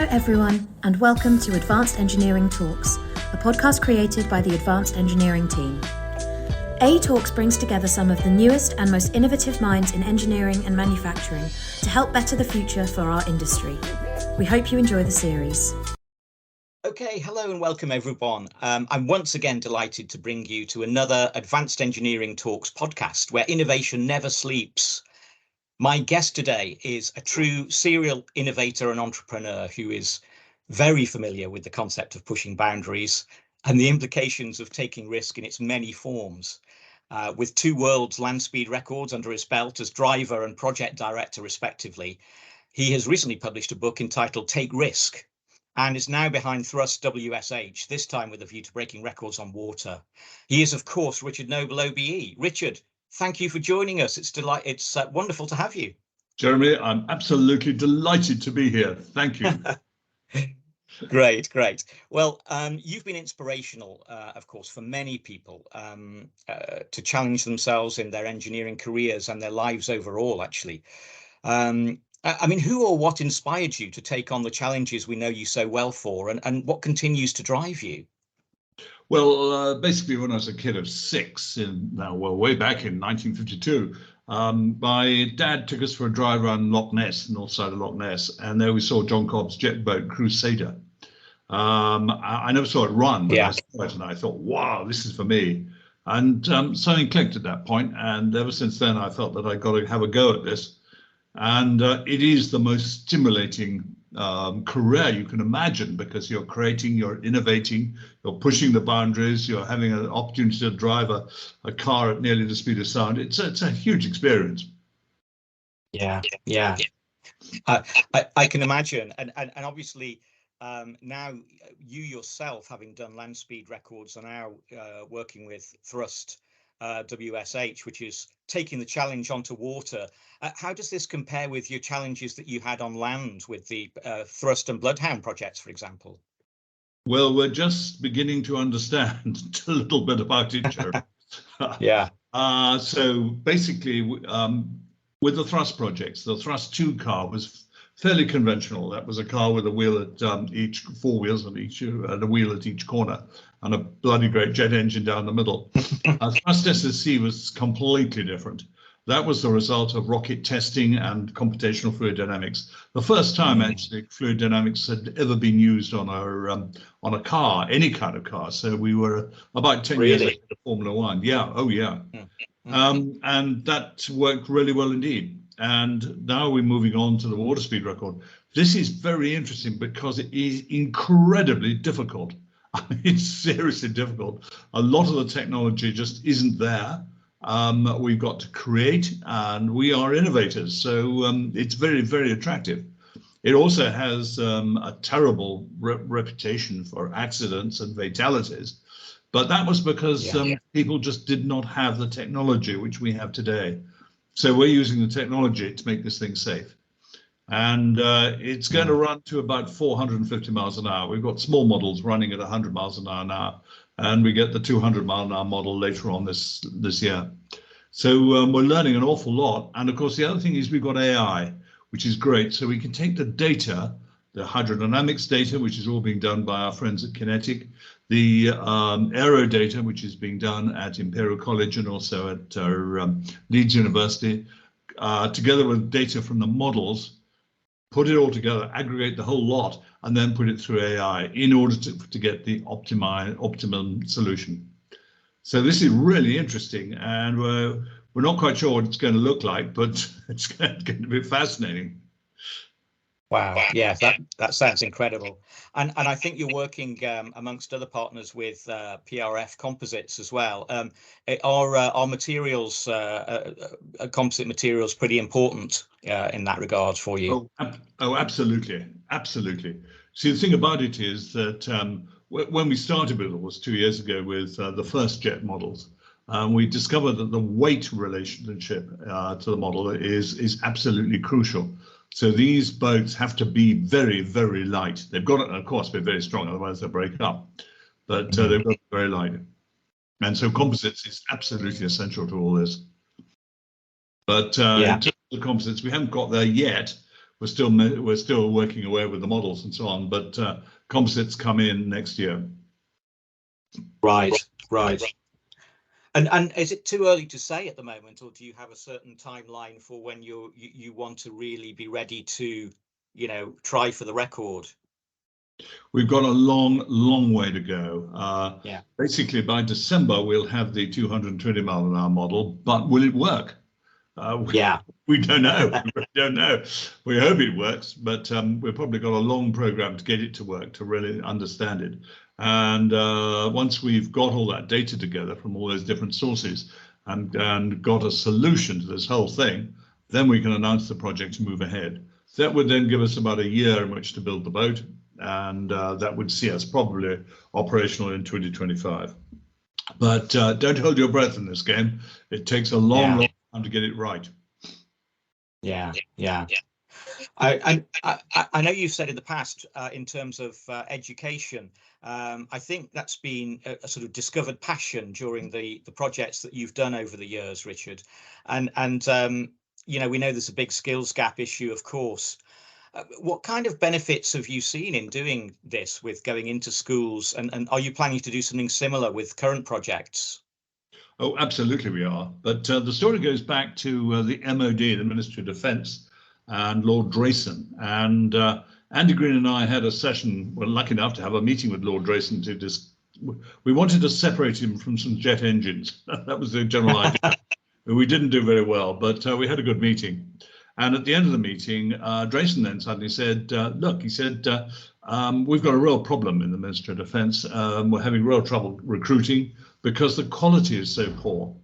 everyone, and welcome to Advanced Engineering Talks, a podcast created by the Advanced Engineering team. A Talks brings together some of the newest and most innovative minds in engineering and manufacturing to help better the future for our industry. We hope you enjoy the series. Okay, hello and welcome everyone. I'm once again delighted to bring you to another Advanced Engineering Talks podcast where innovation never sleeps. My guest today is a true serial innovator and entrepreneur who is very familiar with the concept of pushing boundaries and the implications of taking risk in its many forms. With 2 world land speed records under his belt as driver and project director respectively, he has recently published a book entitled Take Risk and is now behind ThrustWSH, this time with a view to breaking records on water. He is, of course, Richard Noble, OBE. Richard, thank you for joining us. It's wonderful to have you. Jeremy, I'm absolutely delighted to be here. Thank you. Great. Well, you've been inspirational, of course, for many people to challenge themselves in their engineering careers and their lives overall, actually. Who or what inspired you to take on the challenges we know you so well for, and what continues to drive you? Well, basically, when I was a kid of 6, way back in 1952, my dad took us for a drive around Loch Ness, north side of Loch Ness, and there we saw John Cobb's jet boat Crusader. I never saw it run, but I saw it and I thought, wow, this is for me. And something clicked at that point, and ever since then, I felt that I got to have a go at this. And it is the most stimulating career you can imagine, because you're creating, you're innovating, you're pushing the boundaries, you're having an opportunity to drive a car at nearly the speed of sound. It's a huge experience. Yeah. I can imagine. And obviously, now you yourself, having done land speed records, are now working with ThrustWSH, which is taking the challenge onto water. How does this compare with your challenges that you had on land with the Thrust and Bloodhound projects, for example? Well, we're just beginning to understand a little bit about it, Jeremy. Yeah. So basically, with the Thrust projects, the Thrust 2 car was fairly conventional. That was a car with a wheel at 4 wheels and a wheel at each corner, and a bloody great jet engine down the middle. Thrust SSC was completely different. That was the result of rocket testing and computational fluid dynamics. The first time actually fluid dynamics had ever been used on a car, any kind of car. So we were about 10 years ahead of Formula One. Yeah, oh yeah. And that worked really well indeed. And now we're moving on to the water speed record. This is very interesting because it is incredibly difficult. I mean, it's seriously difficult. A lot of the technology just isn't there. We've got to create, and we are innovators. So it's very, very attractive. It also has a terrible reputation for accidents and fatalities. But that was because people just did not have the technology which we have today. So we're using the technology to make this thing safe. And it's going to run to about 450 miles an hour. We've got small models running at 100 miles an hour now, and we get the 200 mile an hour model later on this year. So we're learning an awful lot. And of course, the other thing is we've got AI, which is great. So we can take the data, the hydrodynamics data, which is all being done by our friends at Kinetic, the aero data, which is being done at Imperial College and also at Leeds University, together with data from the models, put it all together, aggregate the whole lot, and then put it through AI in order to get the optimum solution. So this is really interesting, and we're not quite sure what it's going to look like, but it's going to be fascinating. Wow, yeah, that sounds incredible. And I think you're working amongst other partners with PRF Composites as well. Are materials, composite materials, pretty important in that regard for you? Oh, absolutely. See, the thing about it is that when we started with it was 2 years ago with the first jet models, we discovered that the weight relationship to the model is absolutely crucial. So these boats have to be very, very light. They've got to, of course, be very strong, otherwise they'll break up. But they've got to be very light. And so composites is absolutely essential to all this. But in terms of composites, we haven't got there yet. we're still working away with the models and so on, but composites come in next year. Right. And is it too early to say at the moment, or do you have a certain timeline for when you want to really be ready to, try for the record? We've got a long way to go. Yeah. Basically, by December, we'll have the 220 mile an hour model, but will it work? We don't know. We don't know. We hope it works, but we've probably got a long program to get it to work, to really understand it. And once we've got all that data together from all those different sources and got a solution to this whole thing, then we can announce the project to move ahead. That would then give us about a year in which to build the boat, and that would see us probably operational in 2025. But don't hold your breath in this game. It takes a long time to get it right. Yeah. I know you've said in the past, in terms of education, I think that's been a sort of discovered passion during the projects that you've done over the years, Richard. And we know there's a big skills gap issue, of course. What kind of benefits have you seen in doing this, with going into schools, and are you planning to do something similar with current projects? Oh, absolutely we are. But the story goes back to the MOD, the Ministry of Defence, and Lord Drayson. And Andy Green and I had a session, we're lucky enough to have a meeting with Lord Drayson we wanted to separate him from some jet engines. That was the general idea. We didn't do very well, but we had a good meeting. And at the end of the meeting, Drayson then suddenly said, look, he said, we've got a real problem in the Ministry of Defence. We're having real trouble recruiting because the quality is so poor.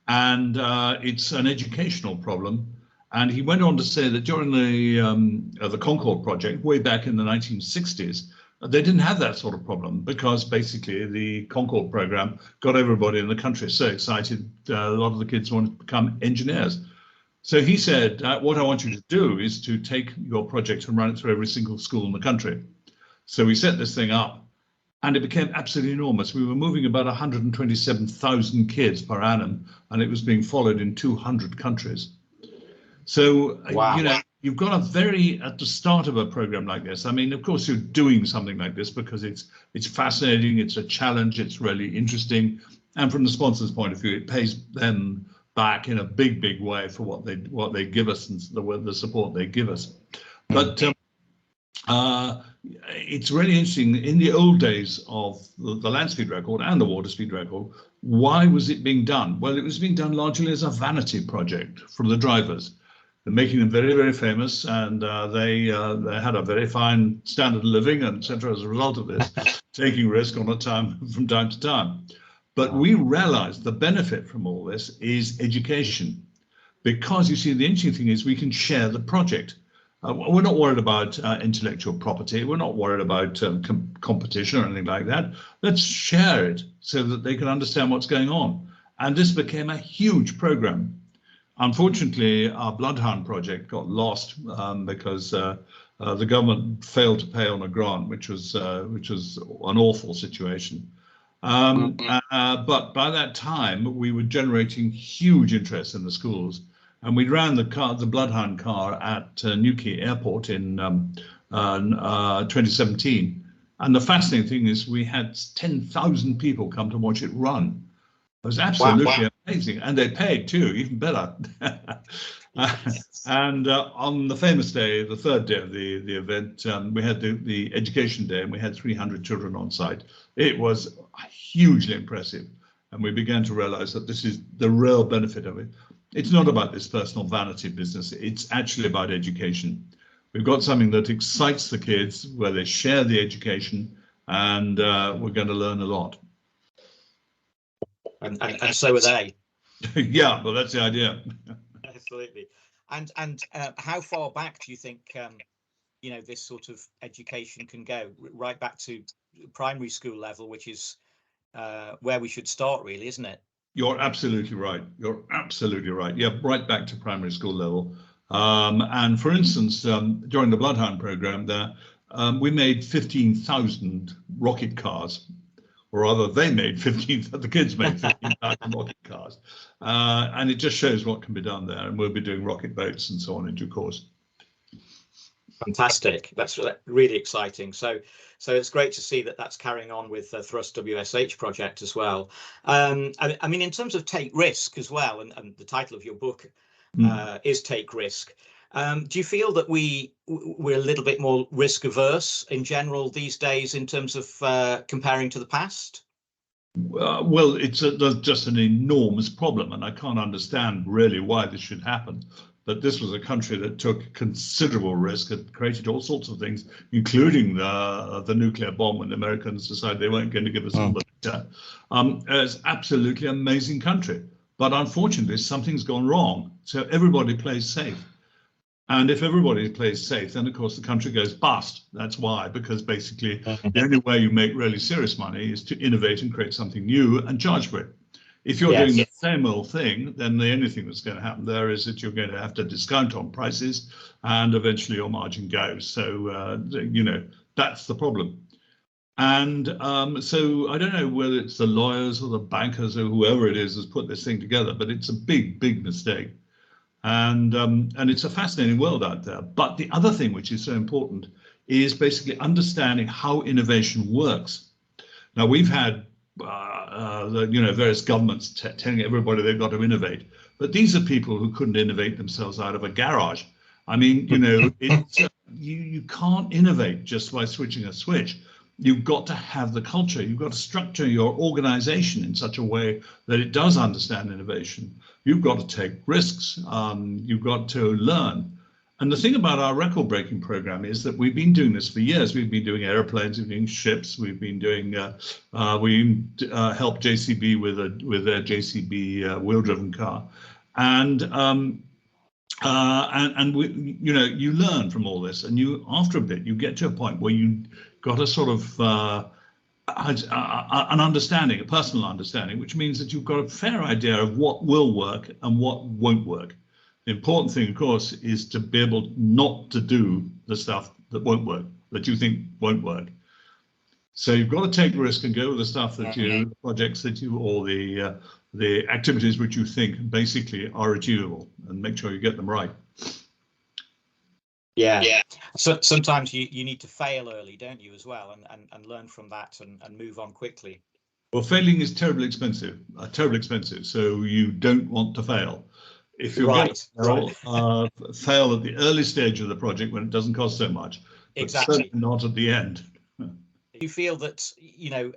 And it's an educational problem. And he went on to say that during the Concorde project, way back in the 1960s, they didn't have that sort of problem, because basically the Concorde program got everybody in the country so excited. A lot of the kids wanted to become engineers. So he said, what I want you to do is to take your project and run it through every single school in the country. So we set this thing up, and it became absolutely enormous. We were moving about 127,000 kids per annum, and it was being followed in 200 countries. So, wow. You've got at the start of a program like this, I mean, of course, you're doing something like this because it's fascinating, it's a challenge, it's really interesting. And from the sponsor's point of view, it pays them back in a big way for what they give us and the support they give us. But it's really interesting. In the old days of the land speed record and the water speed record, why was it being done? Well, it was being done largely as a vanity project from the drivers. They're making them very famous, and they had a very fine standard of living, etc. as a result of this, taking risk from time to time. But we realized the benefit from all this is education, because you see, the interesting thing is we can share the project. We're not worried about intellectual property. We're not worried about competition or anything like that. Let's share it so that they can understand what's going on. And this became a huge program. Unfortunately, our Bloodhound project got lost because the government failed to pay on a grant, which was an awful situation. But by that time, we were generating huge interest in the schools, and we ran the Bloodhound car at Newquay Airport in 2017. And the fascinating thing is we had 10,000 people come to watch it run. It was absolutely amazing, and they paid too, even better. And on the famous day, the third day of the event, we had the education day, and we had 300 children on site. It was hugely impressive, and we began to realize that this is the real benefit of it. It's not about this personal vanity business. It's actually about education. We've got something that excites the kids, where they share the education, and we're going to learn a lot. And so are they. Yeah, well, that's the idea. Absolutely. And how far back do you think this sort of education can go? Right back to primary school level, which is where we should start, really, isn't it? You're absolutely right. You're absolutely right. Yeah, right back to primary school level. And for instance, during the Bloodhound program there, we made 15,000 rocket cars. Or rather, the kids made 15,000 rocket cars. And it just shows what can be done there. And we'll be doing rocket boats and so on in due course. Fantastic. That's really exciting. So it's great to see that that's carrying on with the ThrustWSH project as well. I mean, in terms of take risk as well, and the title of your book is Take Risk. Do you feel that we're a little bit more risk averse in general these days in terms of comparing to the past? Well, it's just an enormous problem, and I can't understand really why this should happen. But this was a country that took considerable risk and created all sorts of things, including the nuclear bomb when the Americans decided they weren't going to give us all the data. It's an absolutely amazing country. But unfortunately, something's gone wrong. So everybody plays safe. And if everybody plays safe, then of course the country goes bust. That's why, because basically the only way you make really serious money is to innovate and create something new and charge for it. If you're doing the same old thing, then the only thing that's going to happen there is that you're going to have to discount on prices and eventually your margin goes. So, you know, that's the problem. And so I don't know whether it's the lawyers or the bankers or whoever it is has put this thing together, but it's a big, big mistake. And it's a fascinating world out there. But the other thing which is so important is basically understanding how innovation works. Now, we've had various governments telling everybody they've got to innovate, but these are people who couldn't innovate themselves out of a garage. I mean, you know, you can't innovate just by switching a switch. You've got to have the culture. You've got to structure your organization in such a way that it does understand innovation. You've got to take risks. You've got to learn. And the thing about our record-breaking program is that we've been doing this for years. We've been doing airplanes, we've been doing ships, we've been doing. We helped JCB with their JCB wheel-driven car, and we, you know, you learn from all this, and you after a bit you get to a point where you got a sort of an understanding, a personal understanding, which means that you've got a fair idea of what will work and what won't work. The important thing, of course, is to be able not to do the stuff that won't work, that you think won't work. So you've got to take risk and go with the stuff that you, the projects that you, or the activities which you think basically are achievable, and make sure you get them right. Yeah. So sometimes you need to fail early, don't you, as well, and learn from that and move on quickly. Well, failing is terribly expensive, so you don't want to fail. If you're going to fail at the early stage of the project when it doesn't cost so much, but certainly not at the end. You feel that, you know,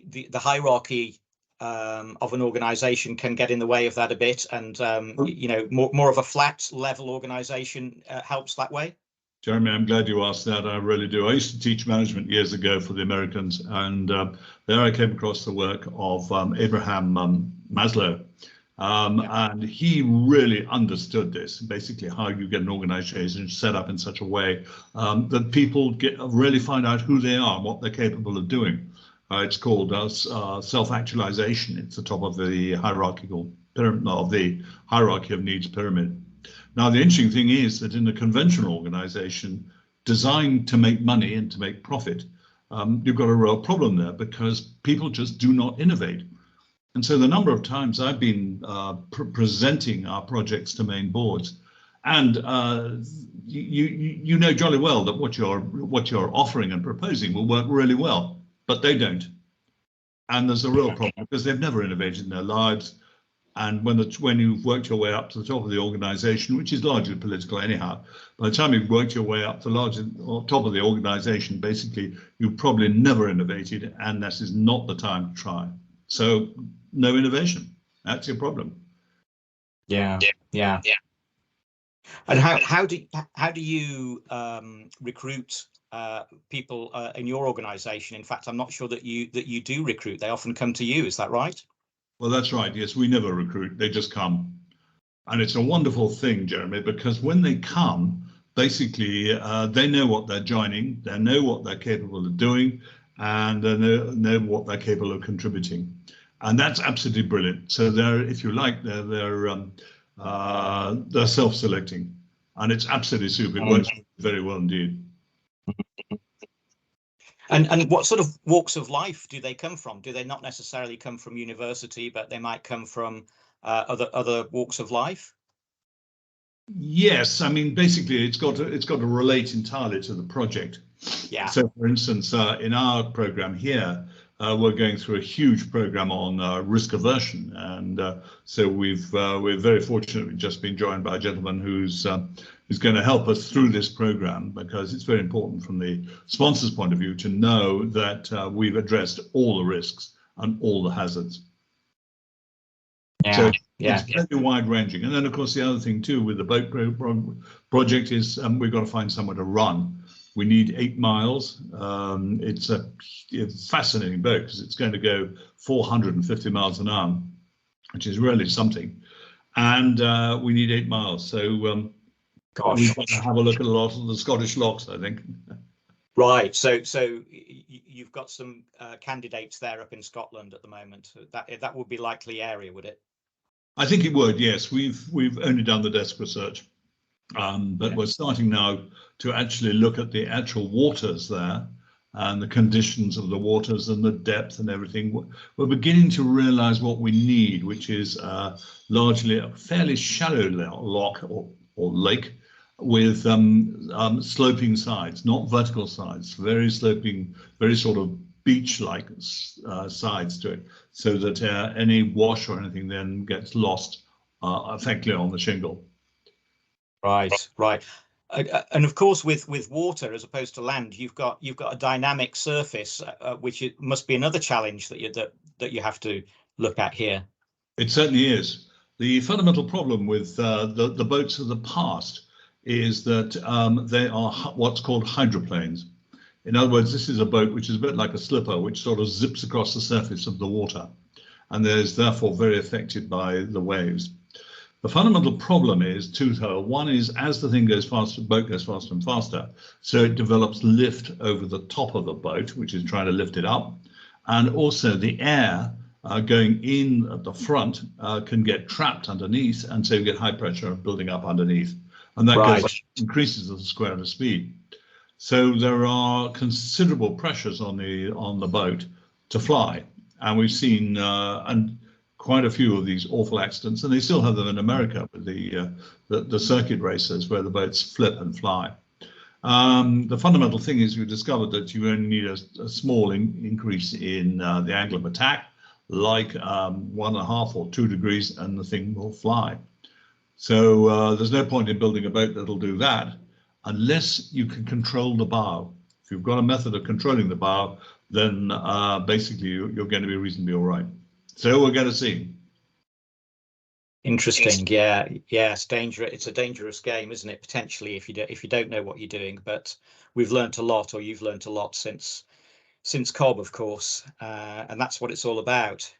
the hierarchy of an organization can get in the way of that a bit, and you know, more of a flat level organization helps that way? Jeremy, I'm glad you asked that. I really do. I used to teach management years ago for the Americans, and there I came across the work of Abraham Maslow. And he really understood this, basically how you get an organization set up in such a way that people really find out who they are and what they're capable of doing. It's called self-actualization. It's the top of the hierarchical pyramid, of the hierarchy of needs pyramid. Now, the interesting thing is that in a conventional organization designed to make money and to make profit, you've got a real problem there because people just do not innovate. And so the number of times I've been presenting our projects to main boards, and you know jolly well that what you're offering and proposing will work really well, but they don't. And there's a real problem because they've never innovated in their lives. And when you've worked your way up to the top of the organization, which is largely political anyhow, by the time you've worked your way up to the top of the organization, basically you've probably never innovated, and this is not the time to try. So no innovation. That's your problem. Yeah. And how do you recruit people in your organization? In fact, I'm not sure that you do recruit. They often come to you. Is that right? Well, that's right. Yes, we never recruit. They just come. And it's a wonderful thing, Jeremy, because when they come, basically, they know what they're joining, they know what they're capable of doing, and they know what they're capable of contributing. And that's absolutely brilliant. So they're, if you like, they're self-selecting, and it's absolutely super. It works very well indeed. And what sort of walks of life do they come from? Do they not necessarily come from university, but they might come from other walks of life? Yes, I mean, basically, it's got to relate entirely to the project. Yeah. So, for instance, in our program here, we're going through a huge program on risk aversion, and so we're very fortunate. We've just been joined by a gentleman who's going to help us through this program, because it's very important from the sponsor's point of view to know that we've addressed all the risks and all the hazards. Yeah. So yeah. it's very wide ranging. And then, of course, the other thing too with the boat project is we've got to find somewhere to run. We need 8 miles. It's a fascinating boat because it's going to go 450 miles an hour, which is really something. And we need 8 miles. So we've got to have a look at a lot of the Scottish locks, I think. Right. So you've got some candidates there up in Scotland at the moment. That would be likely area, would it? I think it would, yes. We've only done the desk research, but we're starting now to actually look at the actual waters there and the conditions of the waters and the depth and everything. We're beginning to realize what we need, which is largely a fairly shallow lock or lake with sloping sides, not vertical sides, very sloping, very sort of beach-like sides to it, so that any wash or anything then gets lost effectively on the shingle. Right, right. And of course, with water as opposed to land, you've got a dynamic surface, which must be another challenge that you have to look at here. It certainly is. The fundamental problem with the boats of the past is that they are what's called hydroplanes. In other words, this is a boat which is a bit like a slipper, which sort of zips across the surface of the water, and is therefore very affected by the waves. The fundamental problem is twofold. One is, as the thing goes faster, the boat goes faster and faster, so it develops lift over the top of the boat, which is trying to lift it up, and also the air going in at the front can get trapped underneath, and so you get high pressure building up underneath, and that increases the square of the speed. So there are considerable pressures on the boat to fly, and we've seen and quite a few of these awful accidents, and they still have them in America with the circuit races where the boats flip and fly. The fundamental thing is we discovered that you only need a small increase in the angle of attack, like 1.5 or 2 degrees, and the thing will fly. So there's no point in building a boat that'll do that unless you can control the bow. If you've got a method of controlling the bow, then basically you're going to be reasonably all right. So we're going to see. Interesting. Yeah. It's dangerous. It's a dangerous game, isn't it? Potentially, if you don't know what you're doing. But we've learnt a lot, or you've learnt a lot since Cobb, of course, and that's what it's all about.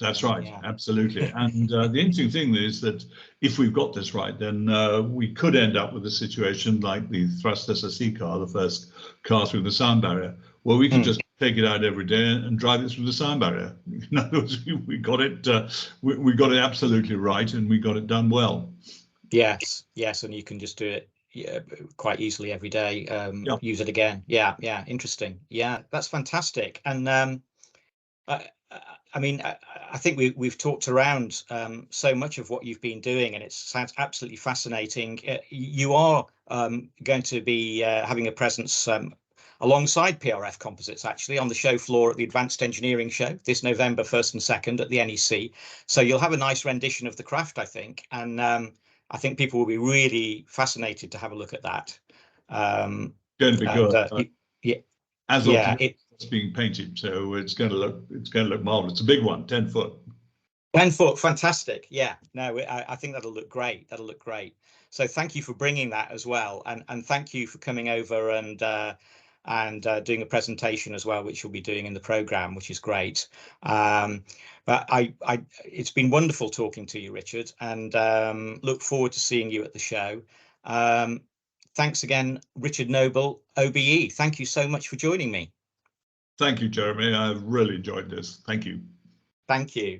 That's right, absolutely. And the interesting thing is that if we've got this right, then we could end up with a situation like the ThrustWSH car, the first car through the sound barrier, where we can just take it out every day and drive it through the sound barrier. In other words, we got it absolutely right, and we got it done well. Yes, and you can just do it quite easily every day. Use it again. Yeah, interesting. Yeah, that's fantastic. And I mean, I think we've talked around so much of what you've been doing, and it sounds absolutely fascinating. You are going to be having a presence alongside PRF Composites, actually, on the show floor at the Advanced Engineering Show this November 1st and 2nd at the NEC. So you'll have a nice rendition of the craft, I think, and I think people will be really fascinated to have a look at that. Going to be good. It's being painted, so it's going to look marvelous. It's a big one, 10 foot. 10 foot, fantastic. Yeah, no, I think that'll look great. So thank you for bringing that as well, and thank you for coming over and doing a presentation as well, which you'll be doing in the program, which is great. But it's been wonderful talking to you, Richard, and look forward to seeing you at the show. Thanks again, Richard Noble, OBE. Thank you so much for joining me. Thank you, Jeremy. I've really enjoyed this. Thank you. Thank you.